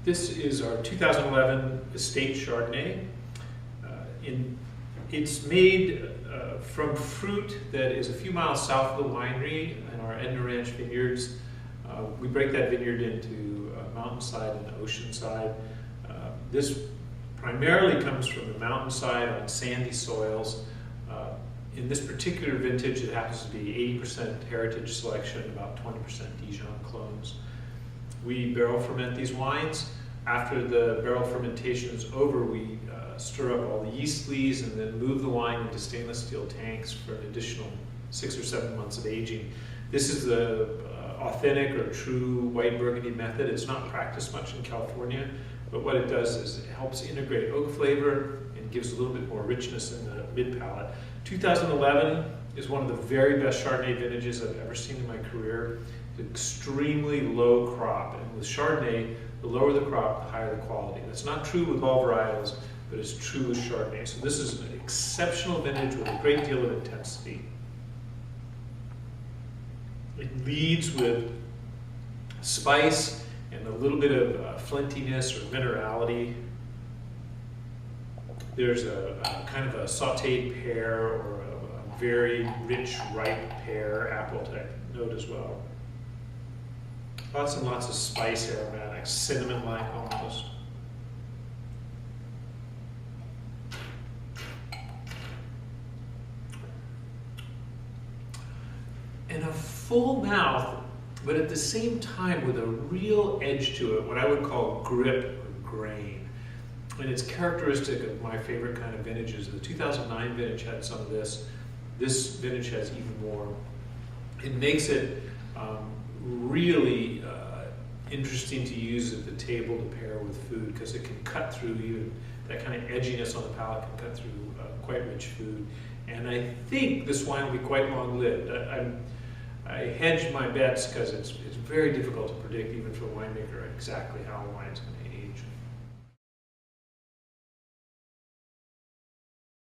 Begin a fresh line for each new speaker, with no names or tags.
This is our 2011 Estate Chardonnay. It's made from fruit that is a few miles south of the winery in our Edna Ranch vineyards. We break that vineyard into mountainside and oceanside. This primarily comes from the mountainside on sandy soils. In this particular vintage, it happens to be 80% heritage selection, about 20% Dijon clones. We barrel ferment these wines. After the barrel fermentation is over, we stir up all the yeast lees and then move the wine into stainless steel tanks for an additional 6 or 7 months of aging. This is the authentic or true white Burgundy method. It's not practiced much in California, but what it does is it helps integrate oak flavor and gives a little bit more richness in the mid-palate. 2011 is one of the very best Chardonnay vintages I've ever seen in my career. It's extremely low crop, and with Chardonnay, the lower the crop, the higher the quality. That's not true with all varietals, but it's true with Chardonnay. So this is an exceptional vintage with a great deal of intensity. It leads with spice and a little bit of flintiness or minerality. There's a kind of a sauteed pear or a very rich, ripe pear apple type note as well. Lots and lots of spice aromatics, cinnamon-like almost. And a full mouth, but at the same time with a real edge to it, what I would call grip or grain. And it's characteristic of my favorite kind of vintages. The 2009 vintage had some of this. This vintage has even more. It makes it really interesting to use at the table to pair with food because it can cut through even that kind of edginess on the palate can cut through quite rich food. And I think this wine will be quite long-lived. I hedged my bets because it's very difficult to predict even for a winemaker exactly how a wine's going to age.